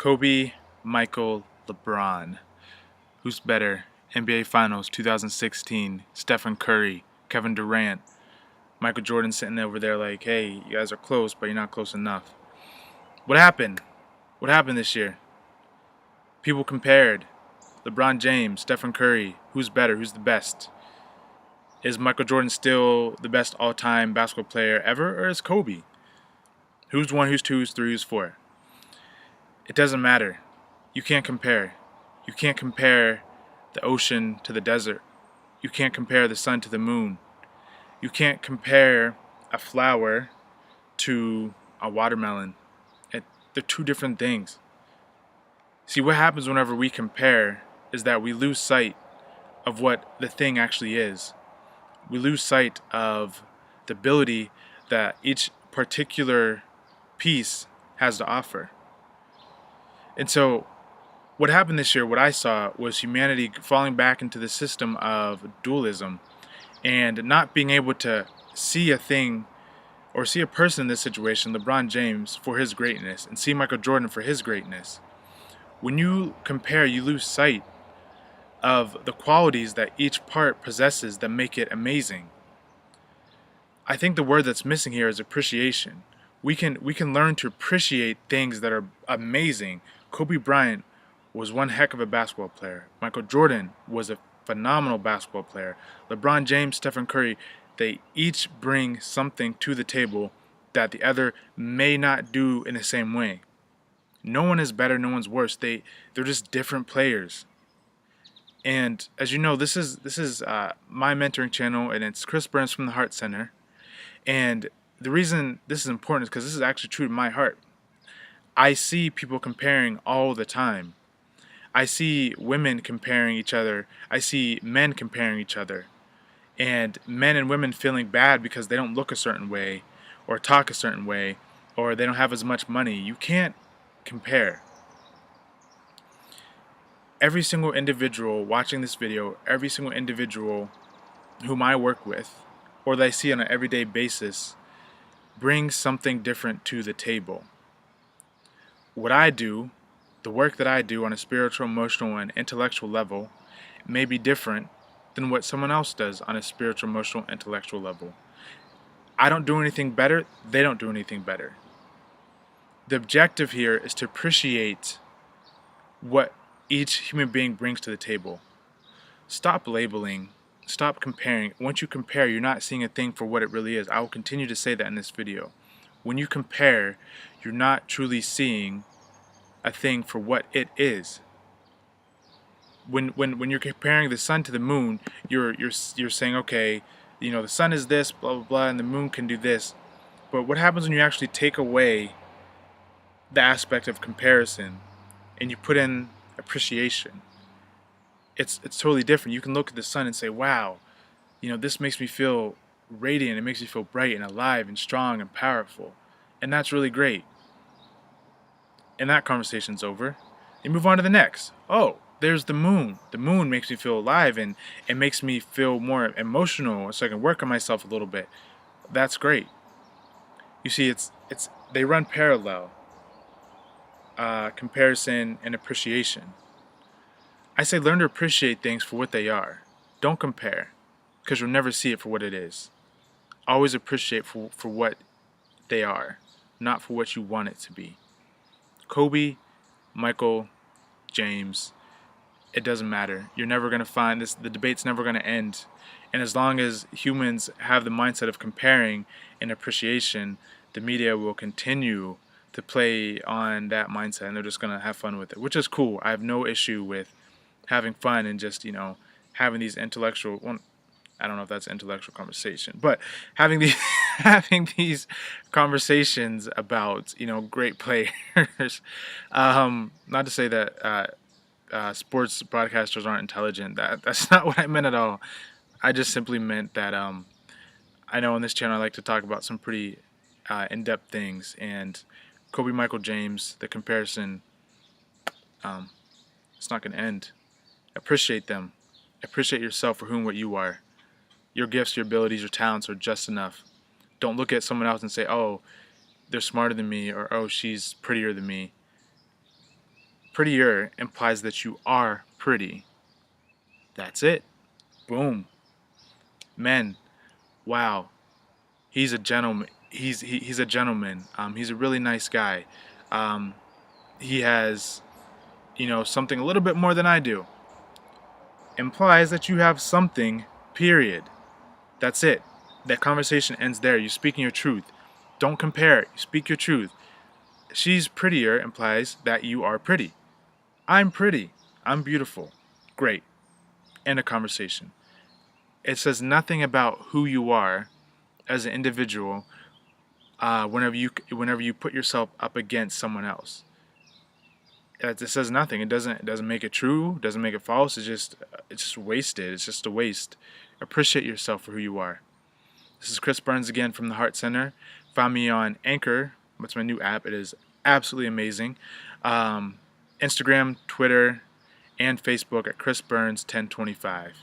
Kobe, Michael, LeBron. Who's better? NBA Finals 2016. Stephen Curry, Kevin Durant, Michael Jordan sitting over there like, hey, you guys are close, but you're not close enough. What happened? What happened this year? People compared. LeBron James, Stephen Curry. Who's better? Who's the best? Is Michael Jordan still the best all-time basketball player ever, or is Kobe? Who's one? Who's two? Who's three? Who's four? It doesn't matter. You can't compare. You can't compare the ocean to the desert. You can't compare the sun to the moon. You can't compare a flower to a watermelon. They're two different things. See, what happens whenever we compare is that we lose sight of what the thing actually is. We lose sight of the ability that each particular piece has to offer. And so, what happened this year, what I saw, was humanity falling back into the system of dualism and not being able to see a thing or see a person in this situation, LeBron James, for his greatness, and see Michael Jordan for his greatness. When you compare, you lose sight of the qualities that each part possesses that make it amazing. I think the word that's missing here is appreciation. We can learn to appreciate things that are amazing. Kobe Bryant was one heck of a basketball player. Michael Jordan was a phenomenal basketball player. LeBron James, Stephen Curry, they each bring something to the table that the other may not do in the same way. No one is better, no one's worse. They're just different players. And as you know, this is my mentoring channel, and it's Chris Burns from the Heart Center. And the reason this is important is because this is actually true to my heart. I see people comparing all the time. I see women comparing each other. I see men comparing each other. And men and women feeling bad because they don't look a certain way or talk a certain way or they don't have as much money. You can't compare. Every single individual watching this video, every single individual whom I work with or that I see on an everyday basis brings something different to the table. What I do, the work that I do on a spiritual, emotional, and intellectual level may be different than what someone else does on a spiritual, emotional, intellectual level. I don't do anything better, they don't do anything better. The objective here is to appreciate what each human being brings to the table. Stop labeling, stop comparing. Once you compare, you're not seeing a thing for what it really is. I will continue to say that in this video. When you compare, you're not truly seeing a thing for what it is. When you're comparing the sun to the moon, you're saying, okay, the sun is this, blah blah blah, and the moon can do this. But what happens when you actually take away the aspect of comparison and you put in appreciation? It's totally different. You can look at the sun and say, wow, this makes me feel radiant. It makes me feel bright and alive and strong and powerful, and that's really great. And that conversation's over. You move on to the next. Oh, there's the moon. The moon makes me feel alive and it makes me feel more emotional, so I can work on myself a little bit. That's great. You see, they run parallel. Comparison and appreciation. I say learn to appreciate things for what they are. Don't compare, because you'll never see it for what it is. Always appreciate for what they are, not for what you want it to be. Kobe, Michael, James, it doesn't matter. You're never going to find this. The debate's never going to end. And as long as humans have the mindset of comparing and appreciation, the media will continue to play on that mindset, and they're just going to have fun with it, which is cool. I have no issue with having fun and just, having these intellectual, well, I don't know if that's intellectual conversation, but having these having these conversations about great players. Not to say that sports broadcasters aren't intelligent. That's not what I meant at all. I just simply meant that I know on this channel I like to talk about some pretty in-depth things, and Kobe, Michael, James, the comparison, it's not going to end. Appreciate them. Appreciate yourself for what you are. Your gifts, your abilities, your talents are just enough. Don't look at someone else and say, oh, they're smarter than me, or oh, she's prettier than me. Prettier implies that you are pretty. That's it. Boom. Men, wow, he's a gentleman. He's a gentleman. He's a really nice guy. Um, he has, something a little bit more than I do. Implies that you have something, period. That's it. That conversation ends there. You're speaking your truth. Don't compare. You speak your truth. She's prettier implies that you are pretty. I'm pretty. I'm beautiful. Great. End of conversation. It says nothing about who you are as an individual whenever you put yourself up against someone else. It says nothing. It doesn't make it true. It doesn't make it false. It's just wasted. It's just a waste. Appreciate yourself for who you are. This is Chris Burns again from the Heart Center. Find me on Anchor. That's my new app. It is absolutely amazing. Instagram, Twitter, and Facebook at Chris Burns 1025.